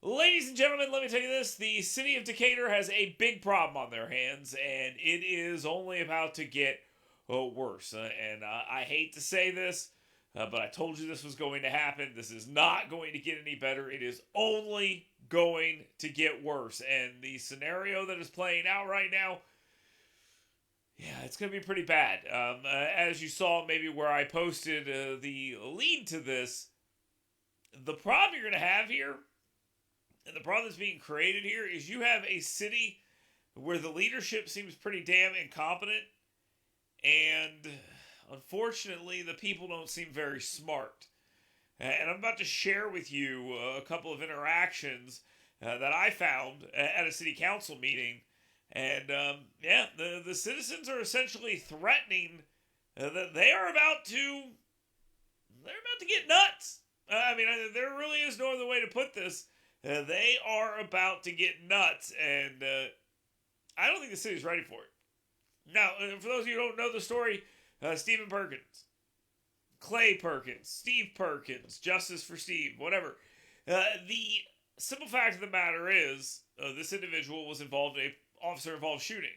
Ladies and gentlemen, let me tell you this. The city of Decatur has a big problem on their hands, and it is only about to get worse. I hate to say this, but I told you this was going to happen. This is not going to get any better. It is only going to get worse. And the scenario that is playing out right now, yeah, it's going to be pretty bad. As you saw, maybe where I posted the lead to this, the problem you're going to have here, and the problem that's being created here, is you have a city where the leadership seems pretty damn incompetent, and unfortunately, the people don't seem very smart. And I'm about to share with you a couple of interactions that I found at a city council meeting. And the citizens are essentially threatening that they're about to get nuts. There really is no other way to put this. They are about to get nuts, and I don't think the city's ready for it. Now, for those of you who don't know the story, Stephen Perkins, Clay Perkins, Steve Perkins, Justice for Steve, whatever. The simple fact of the matter is, this individual was involved in an officer-involved shooting.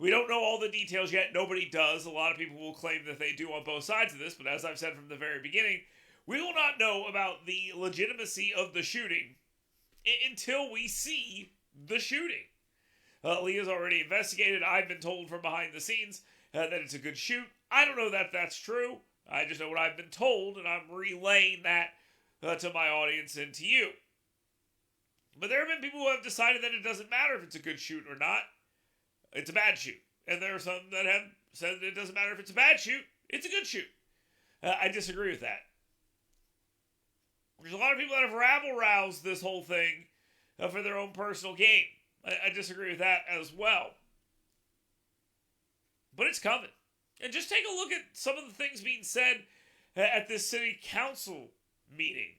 We don't know all the details yet. Nobody does. A lot of people will claim that they do on both sides of this, but as I've said from the very beginning, we will not know about the legitimacy of the shooting until we see the shooting. Leah's already investigated. I've been told from behind the scenes that it's a good shoot. I don't know that that's true. I just know what I've been told, and I'm relaying that to my audience and to you. But there have been people who have decided that it doesn't matter if it's a good shoot or not. It's a bad shoot. And there are some that have said that it doesn't matter if it's a bad shoot. It's a good shoot. I disagree with that. There's a lot of people that have rabble-roused this whole thing for their own personal gain. I disagree with that as well. But it's coming. And just take a look at some of the things being said at this city council meeting.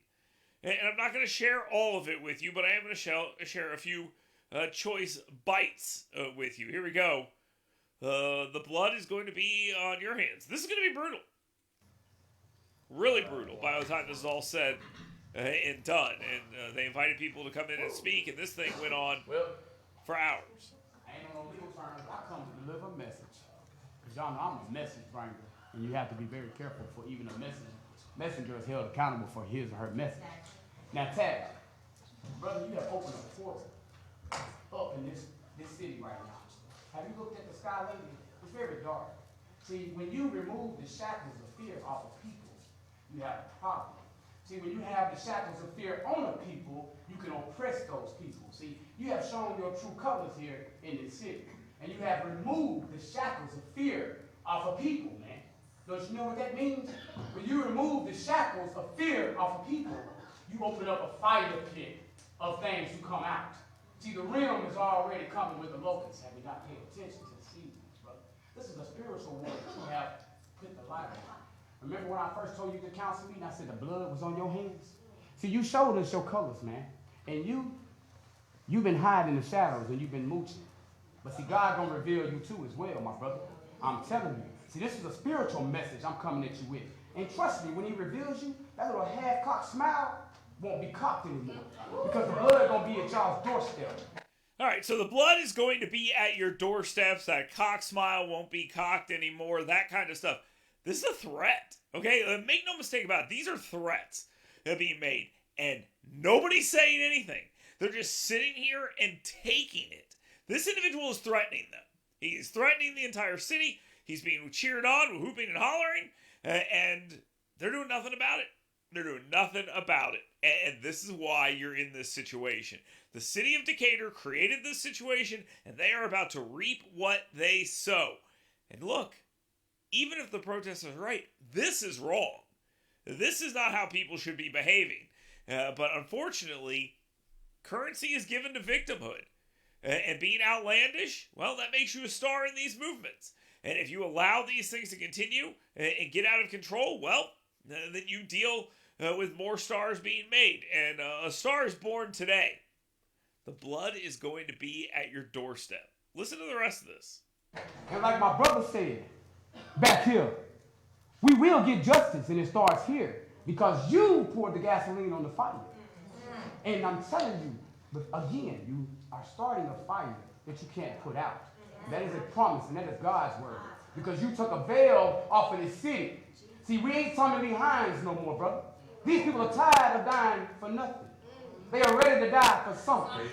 And I'm not going to share all of it with you, but I am going to share a few choice bites with you. Here we go. The blood is going to be on your hands. This is going to be brutal. Really brutal by the time this is all said and done. And they invited people to come in and speak, and this thing went on for hours. I ain't on no legal terms. I come to deliver a message. Because y'all know I'm a message bringer. And you have to be very careful for even a message. Messenger is held accountable for his or her message. Now, Tag, brother, you have opened a portal up in this city right now. Have you looked at the sky lately? It's very dark. See, when you remove the shackles of fear off of people, you have a problem. See, when you have the shackles of fear on the people, you can oppress those people. See, you have shown your true colors here in this city. And you have removed the shackles of fear off of people, man. Don't you know what that means? When you remove the shackles of fear off of people, you open up a fire pit of things to come out. See, the realm is already coming with the locusts. Have you not paid attention to the seasons, brother? This is a spiritual war that you have put the light on. Remember when I first told you at the council meeting, I said the blood was on your hands? See, you showed us your colors, man. And you've been hiding in the shadows and you've been mooching. But see, God gonna reveal you too as well, my brother. I'm telling you. See, this is a spiritual message I'm coming at you with. And trust me, when he reveals you, that little half-cocked smile won't be cocked anymore. Because the blood gonna be at y'all's doorstep. All right, so the blood is going to be at your doorsteps. That cock smile won't be cocked anymore. That kind of stuff. This is a threat, okay? Make no mistake about it. These are threats that are being made, and nobody's saying anything. They're just sitting here and taking it. This individual is threatening them. He's threatening the entire city. He's being cheered on, whooping and hollering, and they're doing nothing about it. They're doing nothing about it. And this is why you're in this situation. The city of Decatur created this situation, and they are about to reap what they sow. And look, even if the protesters are right, this is wrong. This is not how people should be behaving. But unfortunately, currency is given to victimhood. And being outlandish, well, that makes you a star in these movements. And if you allow these things to continue and get out of control, well, then you deal with more stars being made. And a star is born today. The blood is going to be at your doorstep. Listen to the rest of this. And like my brother said, back here, we will get justice, and it starts here. Because you poured the gasoline on the fire. And I'm telling you, but again, you are starting a fire that you can't put out. That is a promise, and that is God's word. Because you took a veil off of the city. See, we ain't Tommy Lee Hines no more, brother. These people are tired of dying for nothing. They are ready to die for something.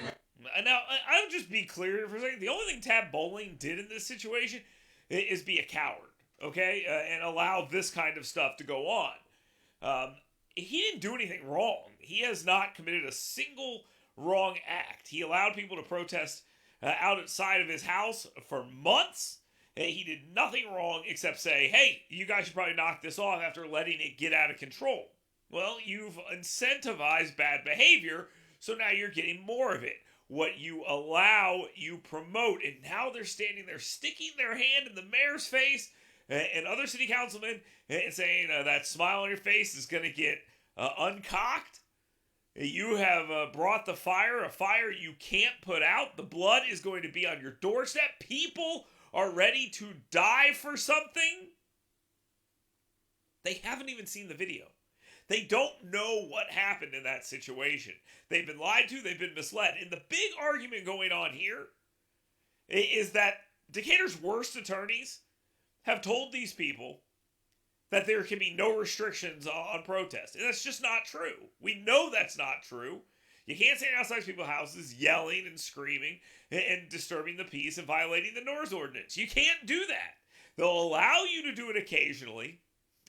Now, I'll just be clear for a second. The only thing Tab Bowling did in this situation is be a coward, okay? And allow this kind of stuff to go on. He didn't do anything wrong. He has not committed a single wrong act. He allowed people to protest outside of his house for months. He did nothing wrong except say, hey, you guys should probably knock this off after letting it get out of control. Well, you've incentivized bad behavior, so now you're getting more of it. What you allow, you promote. And now they're standing there sticking their hand in the mayor's face and other city councilmen and saying that smile on your face is going to get uncocked. You have brought the fire, a fire you can't put out. The blood is going to be on your doorstep. People are ready to die for something. They haven't even seen the video. They don't know what happened in that situation. They've been lied to. They've been misled. And the big argument going on here is that Decatur's worst attorneys have told these people that there can be no restrictions on protest. And that's just not true. We know that's not true. You can't stand outside people's houses yelling and screaming and disturbing the peace and violating the noise ordinance. You can't do that. They'll allow you to do it occasionally,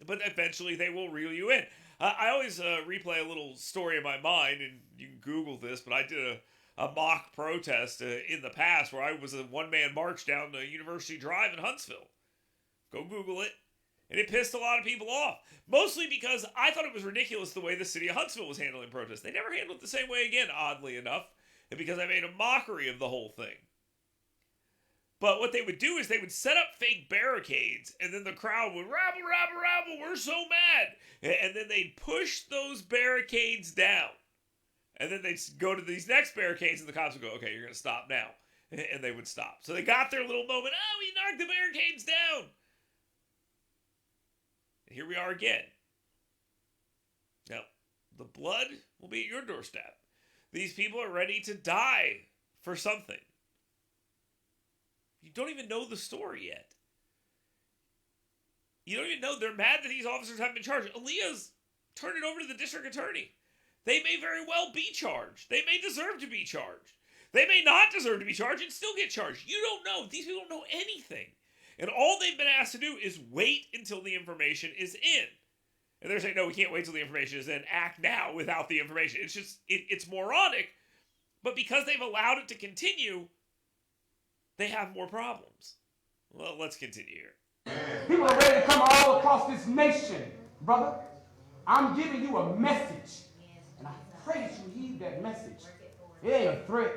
but eventually they will reel you in. I always replay a little story in my mind, and you can Google this, but I did a mock protest in the past where I was a one-man march down the University Drive in Huntsville. Go Google it. And it pissed a lot of people off. Mostly because I thought it was ridiculous the way the city of Huntsville was handling protests. They never handled it the same way again, oddly enough. And because I made a mockery of the whole thing. But what they would do is they would set up fake barricades. And then the crowd would rabble, rabble, rabble. We're so mad. And then they'd push those barricades down. And then they'd go to these next barricades. And the cops would go, okay, you're going to stop now. And they would stop. So they got their little moment. Oh, we knocked the barricades down. Here we are again. Now, the blood will be at your doorstep. These people are ready to die for something. You don't even know the story yet. You don't even know. They're mad that these officers haven't been charged. Aaliyah's turned it over to the district attorney. They may very well be charged. They may deserve to be charged. They may not deserve to be charged and still get charged. You don't know. These people don't know anything. And all they've been asked to do is wait until the information is in. And they're saying, no, we can't wait till the information is in. Act now without the information. It's just, it's moronic. But because they've allowed it to continue, they have more problems. Well, let's continue here. People are ready to come all across this nation, brother. I'm giving you a message. And I pray that you heed that message. It ain't a threat.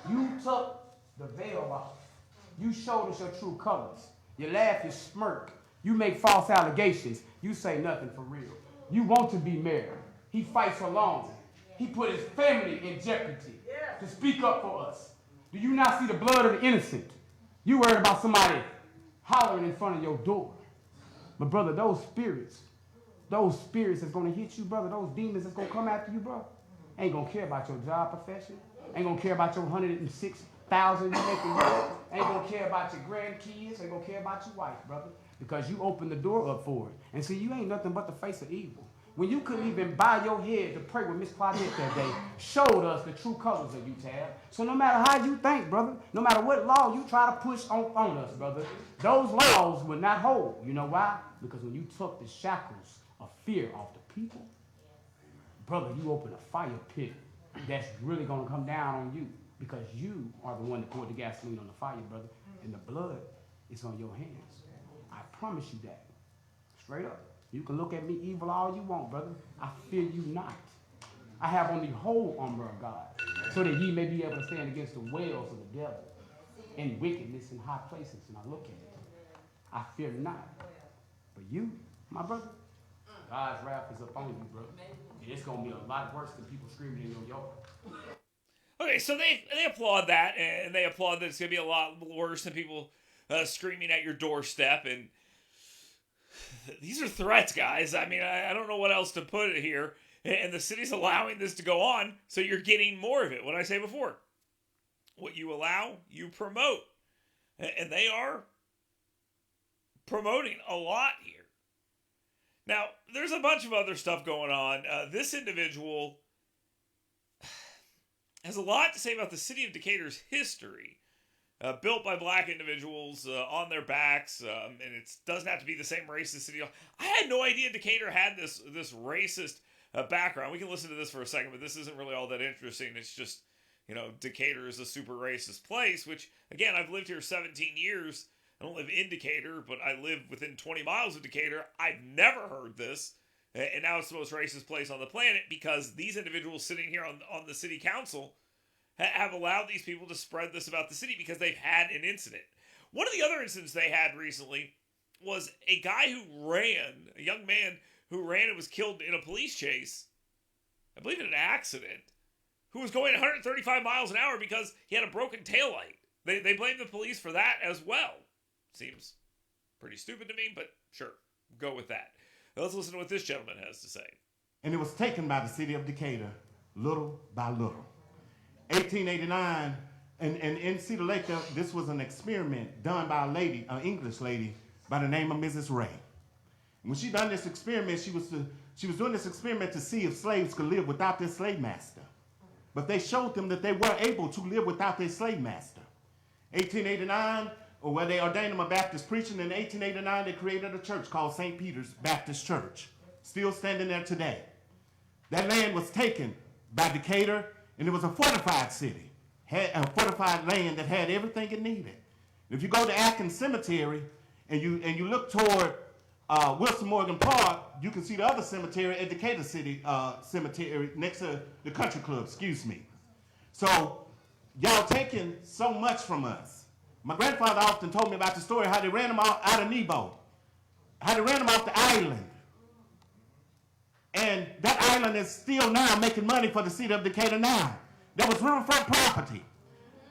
You took the veil off. You showed us your true colors. You laugh, you smirk. You make false allegations. You say nothing for real. You want to be mayor. He fights alone. He put his family in jeopardy to speak up for us. Do you not see the blood of the innocent? You worried about somebody hollering in front of your door. But brother, those spirits that's going to hit you, brother, those demons that's going to come after you, bro, ain't going to care about your job profession. Ain't going to care about your 106,000 you make a year. Ain't gonna care about your grandkids. Ain't gonna care about your wife, brother. Because you opened the door up for it. And see, you ain't nothing but the face of evil. When you couldn't even bow your head to pray with Miss Claudette that day, showed us the true colors of you, Tab. So no matter how you think, brother, no matter what law you try to push on us, brother, those laws will not hold. You know why? Because when you took the shackles of fear off the people, brother, you opened a fire pit that's really gonna come down on you. Because you are the one that poured the gasoline on the fire, brother. And the blood is on your hands. I promise you that. Straight up. You can look at me evil all you want, brother. I fear you not. I have on the whole armor of God, so that ye may be able to stand against the wiles of the devil and wickedness in high places. And I look at it. I fear not. But you, my brother, God's wrath is upon you, brother. And it's going to be a lot worse than people screaming in your yard. Okay, so they applaud that, and they applaud that it's going to be a lot worse than people screaming at your doorstep, and these are threats, guys. I mean, I don't know what else to put it here. And the city's allowing this to go on, so you're getting more of it. What I say before, what you allow, you promote. And they are promoting a lot here. Now, there's a bunch of other stuff going on. This individual has a lot to say about the city of Decatur's history. Built by black individuals on their backs, and it doesn't have to be the same racist city. I had no idea Decatur had this racist background. We can listen to this for a second, but this isn't really all that interesting. It's just, Decatur is a super racist place, which, again, I've lived here 17 years. I don't live in Decatur, but I live within 20 miles of Decatur. I've never heard this, and now it's the most racist place on the planet because these individuals sitting here on the city council have allowed these people to spread this about the city because they've had an incident. One of the other incidents they had recently was a guy a young man who ran and was killed in a police chase, I believe in an accident, who was going 135 miles an hour because he had a broken taillight. They blame the police for that as well. Seems pretty stupid to me, but sure, go with that. Now let's listen to what this gentleman has to say. And it was taken by the city of Decatur, little by little. 1889, and in Cedar Lake, this was an experiment done by a lady, an English lady, by the name of Mrs. Ray. And when she done this experiment, she was doing this experiment to see if slaves could live without their slave master. But they showed them that they were able to live without their slave master. 1889, where they ordained him a Baptist preacher, and in 1889 they created a church called St. Peter's Baptist Church, still standing there today. That land was taken by Decatur, and it was a fortified city, had a fortified land that had everything it needed. If you go to Atkins Cemetery and you look toward Wilson Morgan Park, you can see the other cemetery at Decatur City Cemetery next to the country club, excuse me. So y'all taking so much from us. My grandfather often told me about the story how they ran him out of Nebo, how they ran him off the island. And that island is still now making money for the city of Decatur now. That was riverfront property.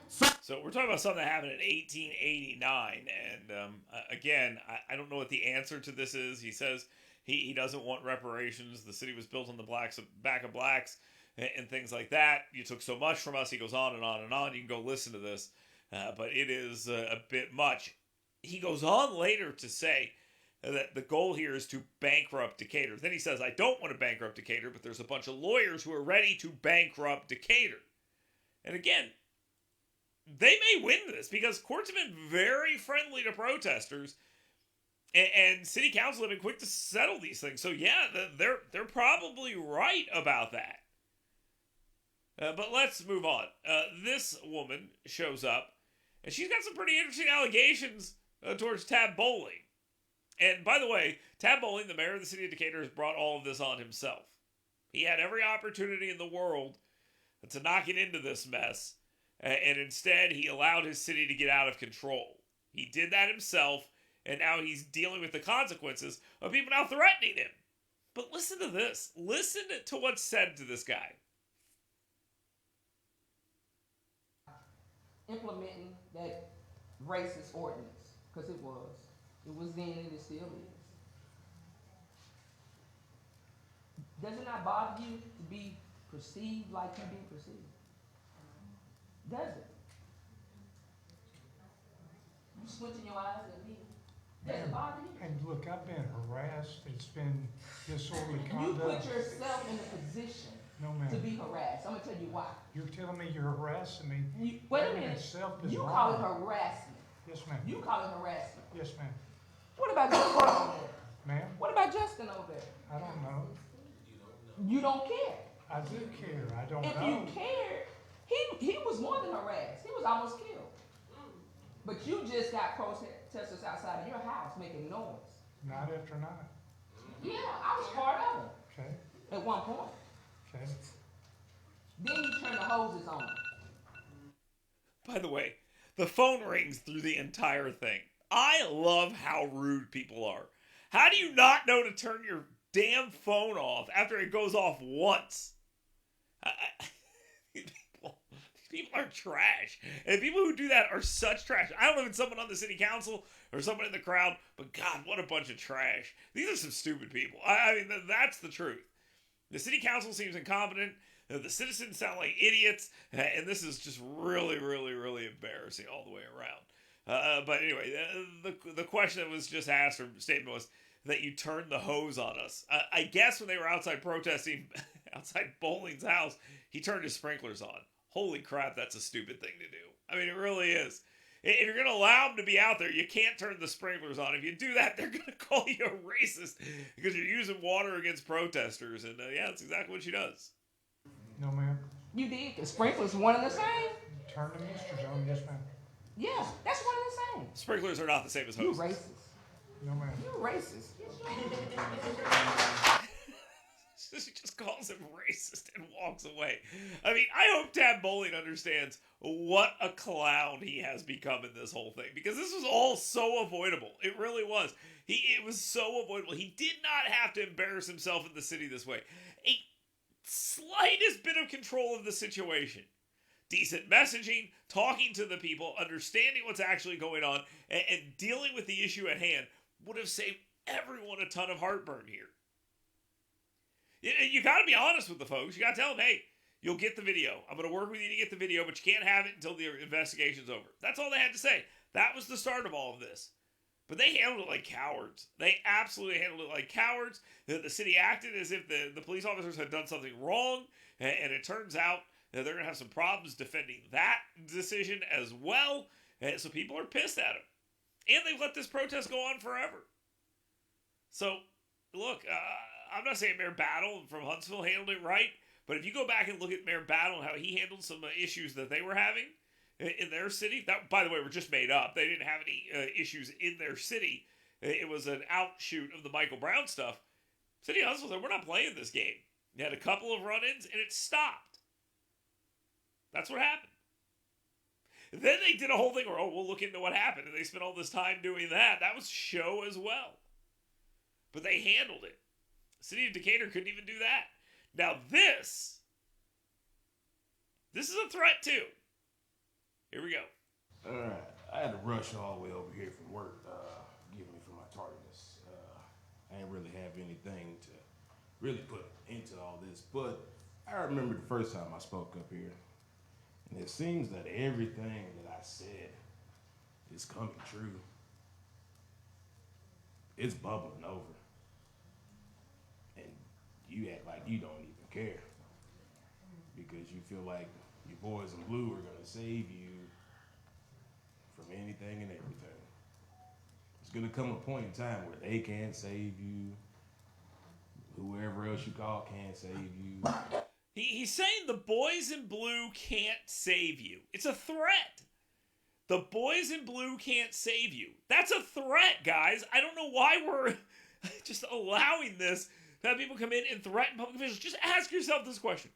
So we're talking about something that happened in 1889. And again, I don't know what the answer to this is. He says he doesn't want reparations. The city was built on the back of blacks and things like that. You took so much from us. He goes on and on and on. You can go listen to this. But it is a bit much. He goes on later to say that the goal here is to bankrupt Decatur. Then he says, I don't want to bankrupt Decatur, but there's a bunch of lawyers who are ready to bankrupt Decatur. And again, they may win this because courts have been very friendly to protesters, and city council have been quick to settle these things. So yeah, they're probably right about that. But let's move on. This woman shows up, and she's got some pretty interesting allegations towards Tab Bowling. And by the way, Tab Bowling, the mayor of the city of Decatur, has brought all of this on himself. He had every opportunity in the world to knock it into this mess, and instead he allowed his city to get out of control. He did that himself, and now he's dealing with the consequences of people now threatening him. But listen to this. Listen to what's said to this guy. Implementing that racist ordinance, because it was then and it still is. Does it not bother you to be perceived like you're being perceived? Does it? You squinting your eyes at me. Does it bother you? And look, I've been harassed. It's been disorderly You conduct. put yourself in a position No, to ma'am. be harassed. I'm gonna tell you why. You're telling me you're harassing me? Wait a That in minute. itself is You wrong. call it harassment. Yes, ma'am. You call it harassment. Yes, ma'am. What about Justin over there? Ma'am, What about Justin over there? I don't know. You don't care. I do care. I don't If know. you cared, he was more than harassed. He was almost killed. But you just got protesters outside of your house making noise. Night after night. Yeah, I was part of it Okay. at one point. Okay. Then you turn the hoses on. By the way, the phone rings through the entire thing. I love how rude people are. How do you not know to turn your damn phone off after it goes off once? These people are trash. And people who do that are such trash. I don't know if it's someone on the city council or someone in the crowd, but God, what a bunch of trash. These are some stupid people. I mean, that's the truth. The city council seems incompetent. The citizens sound like idiots, and this is just really, really, really embarrassing all the way around. But anyway, the question that was just asked or statement was that you turned the hose on us. I guess when they were outside protesting outside Bowling's house, he turned his sprinklers on. Holy crap, that's a stupid thing to do. I mean, it really is. If you're going to allow them to be out there, you can't turn the sprinklers on. If you do that, they're going to call you a racist because you're using water against protesters. And yeah, that's exactly what she does. No, ma'am. You did? The sprinklers one and the same? Turn the misters on, yes, ma'am. Yeah, that's one and the same. Sprinklers are not the same as You hoses. racist. No, ma'am. You racist. She just calls him racist and walks away. I mean, I hope Tab Bowling understands what a clown he has become in this whole thing, because this was all so avoidable. It really was. It was so avoidable. He did not have to embarrass himself in the city this way. A slightest bit of control of the situation. Decent messaging, talking to the people, understanding what's actually going on, and dealing with the issue at hand would have saved everyone a ton of heartburn here. You got to be honest with the folks. You got to tell them, hey, you'll get the video. I'm going to work with you to get the video, but you can't have it until the investigation's over. That's all they had to say. That was the start of all of this. But they handled it like cowards. They absolutely handled it like cowards. The city acted as if the police officers had done something wrong, and it turns out that they're going to have some problems defending that decision as well. And so people are pissed at them. And they've let this protest go on forever. So, look, I'm not saying Mayor Battle from Huntsville handled it right, but if you go back and look at Mayor Battle and how he handled some issues that they were having in their city, that, by the way, were just made up. They didn't have any issues in their city. It was an outshoot of the Michael Brown stuff. City of Huntsville said, we're not playing this game. You had a couple of run-ins, and it stopped. That's what happened. Then they did a whole thing where, oh, we'll look into what happened, and they spent all this time doing that. That was show as well. But they handled it. The city of Decatur couldn't even do that. Now this is a threat too. Here we go. All right, I had to rush all the way over here from work, getting me for my tardiness. I didn't really have anything to really put into all this, but I remember the first time I spoke up here, and it seems that everything that I said is coming true. It's bubbling over. And you act like you don't even care because you feel like your boys in blue are gonna save you from anything and everything. It's gonna come a point in time where they can't save you. Whoever else you call can't save you. He's saying the boys in blue can't save you. It's a threat. The boys in blue can't save you. That's a threat, guys. I don't know why we're just allowing this to have people come in and threaten public officials. Just ask yourself this question.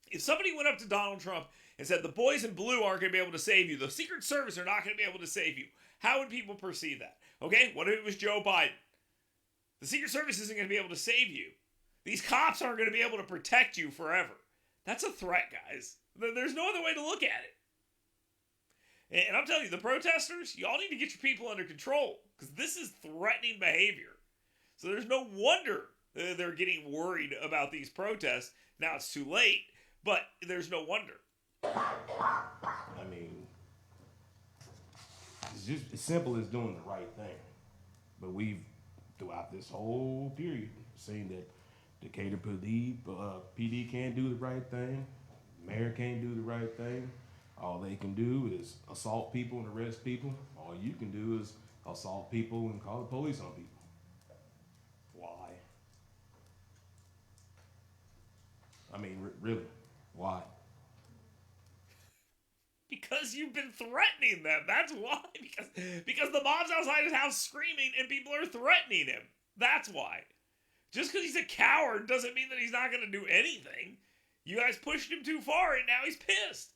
If somebody went up to Donald Trump and said, the boys in blue aren't going to be able to save you, the Secret Service are not going to be able to save you, how would people perceive that? Okay, what if it was Joe Biden? The Secret Service isn't going to be able to save you. These cops aren't going to be able to protect you forever. That's a threat, guys. There's no other way to look at it. And I'm telling you, the protesters, y'all need to get your people under control because this is threatening behavior. So there's no wonder they're getting worried about these protests. Now it's too late, but there's no wonder. I mean, it's just as simple as doing the right thing. But we've, throughout this whole period, seen that Decatur PD can't do the right thing. Mayor can't do the right thing. All they can do is assault people and arrest people. All you can do is assault people and call the police on people. Why? I mean, really, why? Because you've been threatening them. That's why. Because the mob's outside his house screaming and people are threatening him. That's why. Just because he's a coward doesn't mean that he's not going to do anything. You guys pushed him too far and now he's pissed.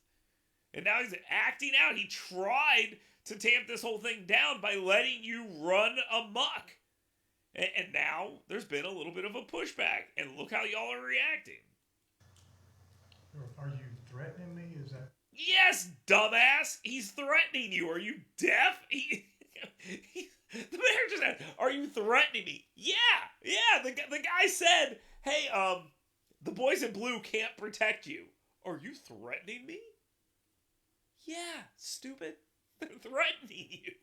And now he's acting out. He tried to tamp this whole thing down by letting you run amok. And now there's been a little bit of a pushback. And look how y'all are reacting. Are you threatening me? Is that? Yes, dumbass. He's threatening you. Are you deaf? The mayor just asked, are you threatening me? Yeah. The guy said, hey, The boys in blue can't protect you. Are you threatening me? Yeah, stupid. They're threatening you.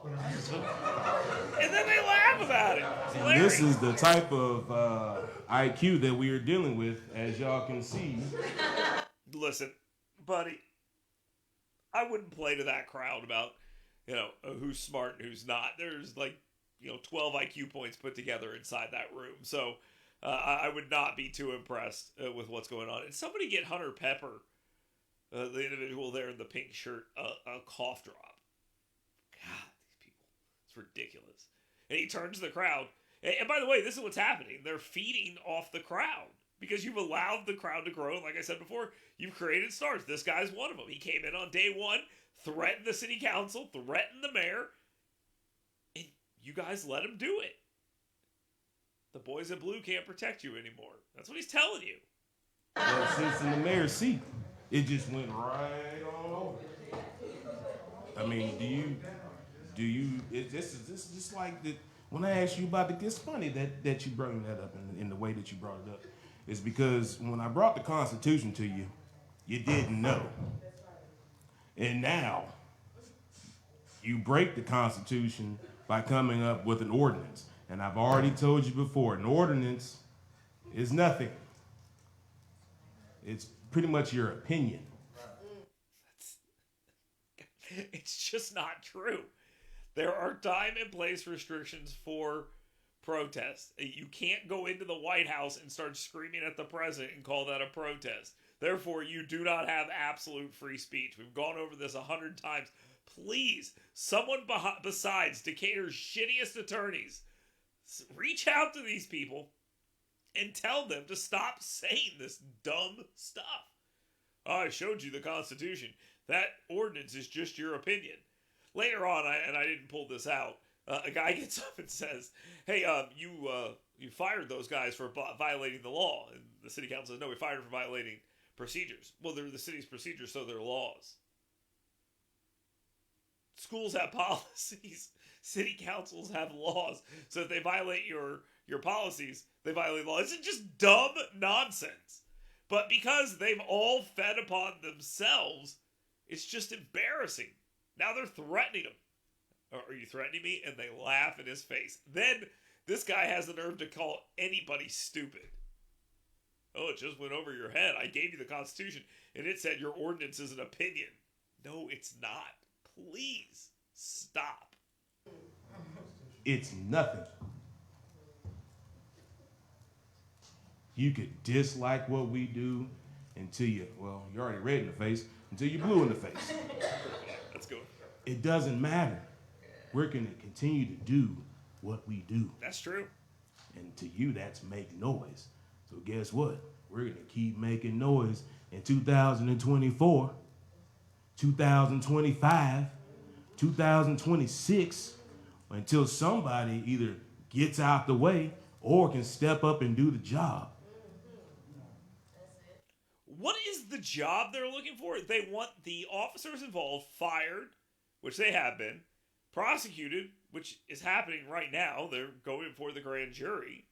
And then they laugh about it. It's And hilarious. this is the type of IQ that we are dealing with, as y'all can see. Listen, buddy, I wouldn't play to that crowd about, who's smart and who's not. There's 12 IQ points put together inside that room. So I would not be too impressed with what's going on. And somebody get Hunter Pepper, the individual there in the pink shirt, a cough drop. God, these people. It's ridiculous. And he turns to the crowd. And by the way, this is what's happening. They're feeding off the crowd because you've allowed the crowd to grow. And like I said before, you've created stars. This guy's one of them. He came in on day one, threatened the city council, threatened the mayor, and you guys let him do it. The boys in blue can't protect you anymore. That's what he's telling you. But since in the mayor's seat, it just went right on over. I mean, this is just like the, when I asked you about it's funny that you bring that up in the way that you brought it up. It's because when I brought the Constitution to you, you didn't know. And now, you break the Constitution by coming up with an ordinance. And I've already told you before, an ordinance is nothing. It's pretty much your opinion. It's just not true. There are time and place restrictions for protests. You can't go into the White House and start screaming at the president and call that a protest. Therefore, you do not have absolute free speech. We've gone over this 100 times. Please, someone besides Decatur's shittiest attorneys, reach out to these people and tell them to stop saying this dumb stuff. Oh, I showed you the Constitution. That ordinance is just your opinion. Later on, I didn't pull this out, a guy gets up and says, hey, you fired those guys for violating the law. And the city council says, no, we fired them for violating procedures. Well, they're the city's procedures, so they're laws. Schools have policies. City councils have laws. So if they violate your policies, they violate law. It's just dumb nonsense. But because they've all fed upon themselves, it's just embarrassing. Now they're threatening him. Are you threatening me? And they laugh in his face. Then this guy has the nerve to call anybody stupid. Oh, it just went over your head. I gave you the Constitution, and it said your ordinance is an opinion. No, it's not. Please stop. It's nothing. You could dislike what we do until you're already red in the face, until you're blue in the face. Let's go. It doesn't matter. We're going to continue to do what we do. That's true. And to you, that's make noise. So guess what? We're going to keep making noise in 2024, 2025, 2026, until somebody either gets out the way or can step up and do the job. What is the job they're looking for? They want the officers involved fired, which they have been, prosecuted, which is happening right now. They're going before the grand jury.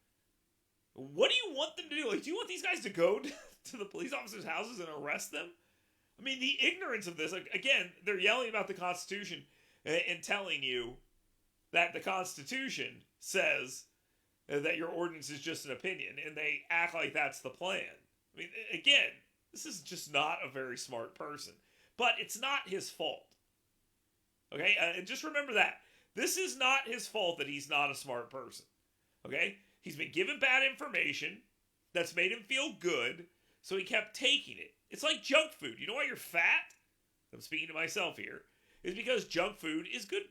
What do you want them to do? Do you want these guys to go to the police officers' houses and arrest them? I mean, the ignorance of this. Again, they're yelling about the Constitution and telling you that the Constitution says that your ordinance is just an opinion, and they act like that's the plan. I mean, again, this is just not a very smart person. But it's not his fault. Okay? And just remember that. This is not his fault that he's not a smart person. Okay? He's been given bad information that's made him feel good, so he kept taking it. It's like junk food. You know why you're fat? I'm speaking to myself here. It's because junk food is good.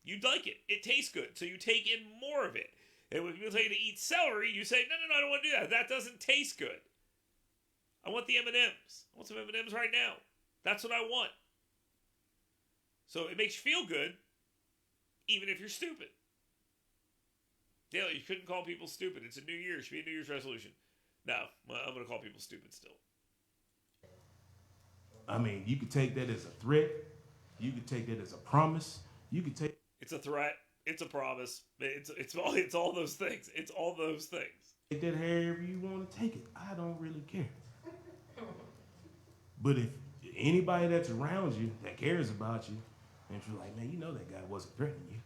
You like it. It tastes good, so you take in more of it. And when people tell you to eat celery, you say, no, I don't want to do that. That doesn't taste good. I want the M&Ms. I want some M&Ms right now. That's what I want. So it makes you feel good, even if you're stupid. Dale, you couldn't call people stupid. It's a new year. It should be a New Year's resolution. No, I'm going to call people stupid still. I mean, you could take that as a threat. You could take that as a promise. You could take... It's a threat. It's a promise. It's all those things. It's all those things. Take that however you want to take it. I don't really care. But if anybody that's around you that cares about you, and you're like, man, you know that guy wasn't threatening you,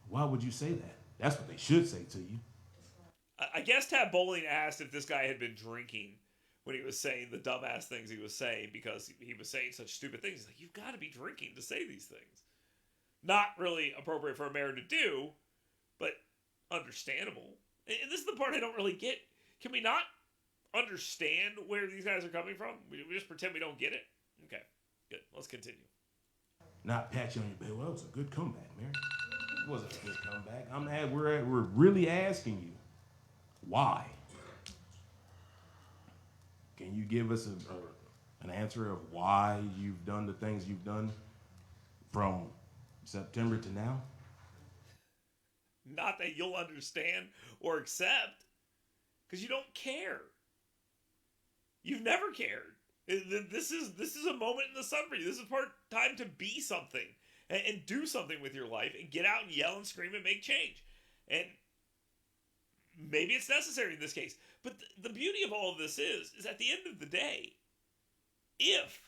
why would you say that? That's what they should say to you. I guess Tab Bowling asked if this guy had been drinking when he was saying the dumbass things he was saying, because he was saying such stupid things. He's like, you've got to be drinking to say these things. Not really appropriate for a mayor to do, but understandable. And this is the part I don't really get. Can we not understand where these guys are coming from? We just pretend we don't get it? Okay, good. Let's continue. Not pat you on your back. Well, it was a good comeback, Mary. It wasn't a good comeback. We're really asking you, why? Can you give us an answer of why you've done the things you've done from September to now? Not that you'll understand or accept, because you don't care. You've never cared. This is a moment in the sun for you. This is time to be something and do something with your life and get out and yell and scream and make change. And maybe it's necessary in this case. But the beauty of all of this is at the end of the day, if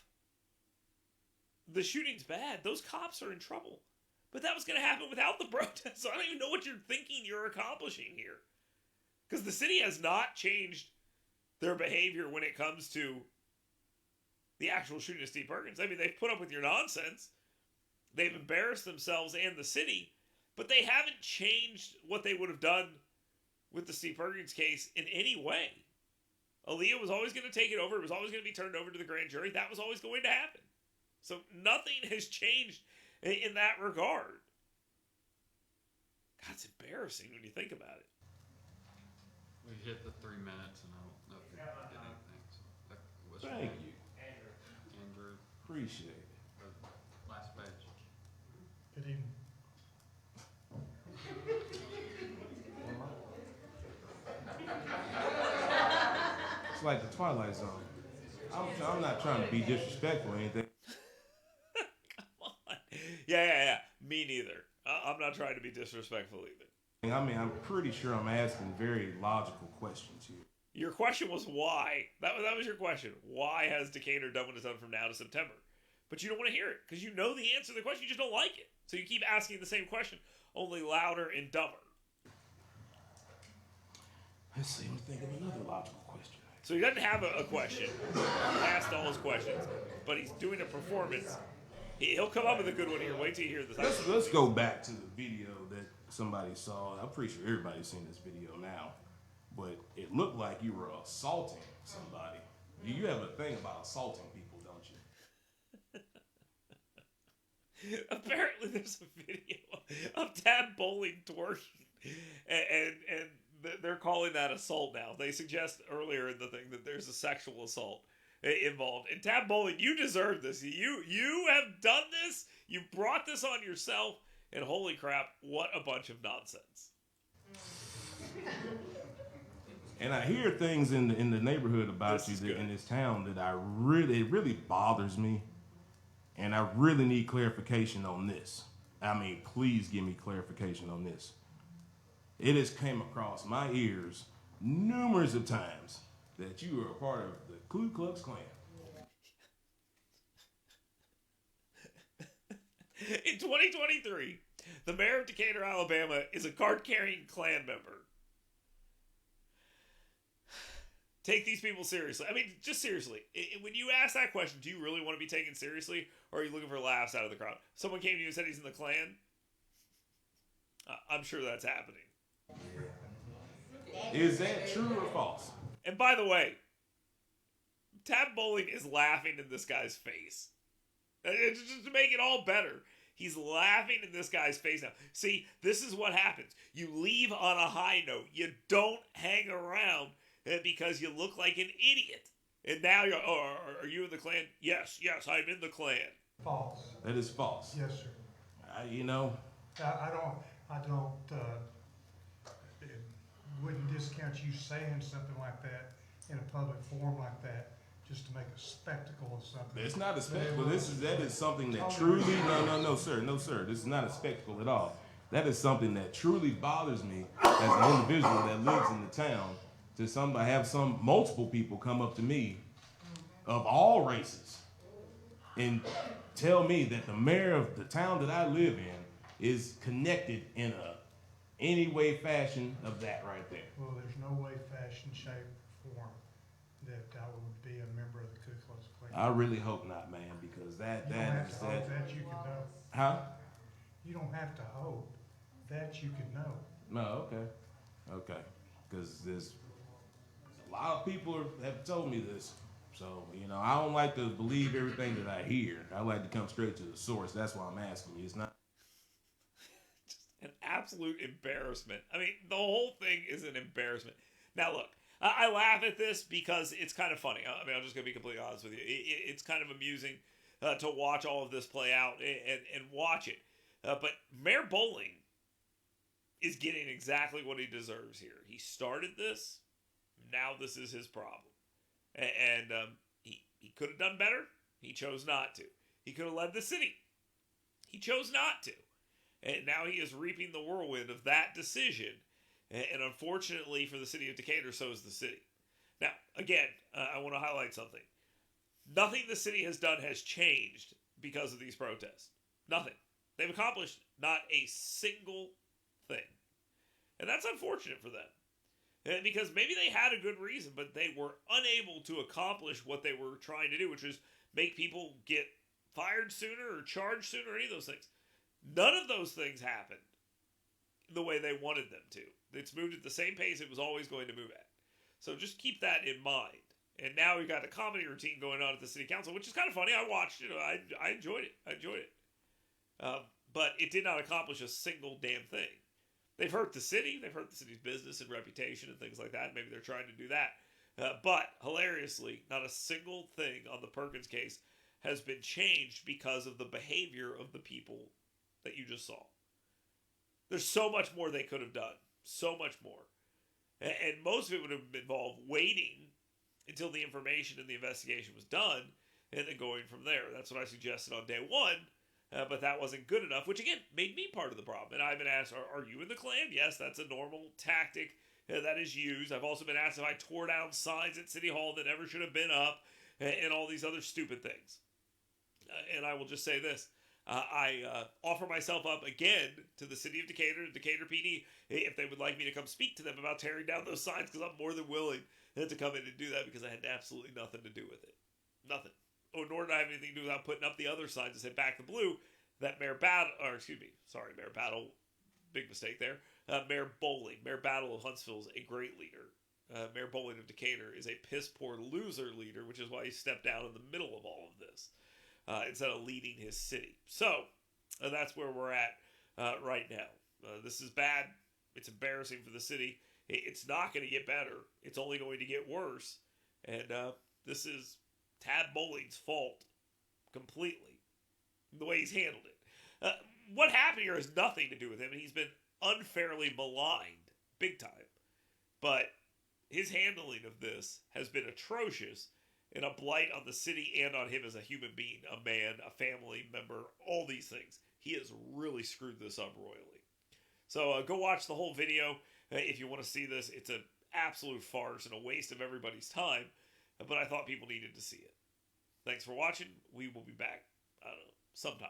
the shooting's bad, those cops are in trouble. But that was going to happen without the protest. So I don't even know what you're thinking you're accomplishing here. Because the city has not changed their behavior when it comes to the actual shooting of Steve Perkins. I mean, they've put up with your nonsense. They've embarrassed themselves and the city. But they haven't changed what they would have done with the Steve Perkins case in any way. Aaliyah was always going to take it over. It was always going to be turned over to the grand jury. That was always going to happen. So nothing has changed in that regard. God, it's embarrassing when you think about it. We hit the 3 minutes, and I don't know if we did anything. So that was Thank you. Andrew, Appreciate it. the last page. Good evening. It's like the Twilight Zone. I'm not trying to be disrespectful or anything. Come on. Yeah. Me neither. I'm not trying to be disrespectful either. I mean, I'm pretty sure I'm asking very logical questions here. Your question was why. That was your question. Why has Decatur done what it's done from now to September? But you don't want to hear it because you know the answer to the question. You just don't like it. So you keep asking the same question, only louder and dumber. Let's see. I'm thinking of another logical question. So he doesn't have a question. He asked all his questions, but he's doing a performance. He'll come up with a good one here. Wait till you hear this. Let's go back to the video that somebody saw. I'm pretty sure everybody's seen this video now. But it looked like you were assaulting somebody. You have a thing about assaulting people, don't you? Apparently there's a video of Tab Bowling twerking. And they're calling that assault now. They suggest earlier in the thing that there's a sexual assault involved. And Tab Bowling, you deserve this. You have done this. You brought this on yourself. And holy crap, what a bunch of nonsense. And I hear things in the neighborhood about you in this town that it really bothers me. And I really need clarification on this. I mean, please give me clarification on this. It has came across my ears numerous of times that you are a part of the Ku Klux Klan. In 2023, the mayor of Decatur, Alabama is a card-carrying Klan member. Take these people seriously. I mean, just seriously. When you ask that question, do you really want to be taken seriously, or are you looking for laughs out of the crowd? Someone came to you and said he's in the Klan. I'm sure that's happening. Is that true or false? And by the way, Tab Bowling is laughing in this guy's face. Just to make it all better, he's laughing in this guy's face now. See, this is what happens. You leave on a high note. You don't hang around because you look like an idiot. And now you're, are you in the Klan? Yes, I'm in the Klan. False. That is false. Yes, sir. You know. I don't, wouldn't discount you saying something like that in a public forum like that just to make a spectacle of something. It's not a spectacle. That is something that truly, no, sir. This is not a spectacle at all. That is something that truly bothers me as an individual that lives in the town. Have multiple people come up to me of all races and tell me that the mayor of the town that I live in is connected in any way, fashion of that right there. Well, there's no way, fashion, shape, or form that I would be a member of the Ku Klux Klan. I really hope not, man, because You don't have to hope that you can know. Huh? You don't have to hope that you can know. No, okay, because there's a lot of people have told me this, so I don't like to believe everything that I hear. I like to come straight to the source. That's why I'm asking you. It's not Just an absolute embarrassment. I mean, the whole thing is an embarrassment. Now, look, I laugh at this because it's kind of funny. I mean, I'm just going to be completely honest with you. It's kind of amusing to watch all of this play out and watch it. But Mayor Bowling is getting exactly what he deserves here. He started this. Now this is his problem. And he could have done better. He chose not to. He could have led the city. He chose not to. And now he is reaping the whirlwind of that decision. And unfortunately for the city of Decatur, so is the city. Now, again, I want to highlight something. Nothing the city has done has changed because of these protests. Nothing. They've accomplished not a single thing. And that's unfortunate for them. Because maybe they had a good reason, but they were unable to accomplish what they were trying to do, which was make people get fired sooner or charged sooner, or any of those things. None of those things happened the way they wanted them to. It's moved at the same pace it was always going to move at. So just keep that in mind. And now we've got a comedy routine going on at the city council, which is kind of funny. I watched it. I enjoyed it. But it did not accomplish a single damn thing. They've hurt the city. They've hurt the city's business and reputation and things like that. Maybe they're trying to do that. But hilariously, not a single thing on the Perkins case has been changed because of the behavior of the people that you just saw. There's so much more they could have done. So much more. And most of it would have involved waiting until the information and the investigation was done and then going from there. That's what I suggested on day one. But that wasn't good enough, which again made me part of the problem. And I've been asked, are you in the Klan? Yes, that's a normal tactic that is used. I've also been asked if I tore down signs at City Hall that never should have been up and all these other stupid things. And I will just say this. I offer myself up again to the city of Decatur, Decatur PD, if they would like me to come speak to them about tearing down those signs, because I'm more than willing to come in and do that because I had absolutely nothing to do with it. Nothing. Oh, nor did I have anything to do without putting up the other signs that said back the blue that Mayor Battle, big mistake there. Mayor Bowling, Mayor Battle of Huntsville is a great leader. Mayor Bowling of Decatur is a piss poor loser leader, which is why he stepped down in the middle of all of this instead of leading his city. So that's where we're at right now. This is bad. It's embarrassing for the city. It's not going to get better. It's only going to get worse. And this is Tad Bowling's fault completely, the way he's handled it. What happened here has nothing to do with him, and he's been unfairly maligned, big time. But his handling of this has been atrocious and a blight on the city and on him as a human being, a man, a family member, all these things. He has really screwed this up royally. So go watch the whole video if you want to see this. It's an absolute farce and a waste of everybody's time, but I thought people needed to see it. Thanks for watching. We will be back, I don't know, sometime.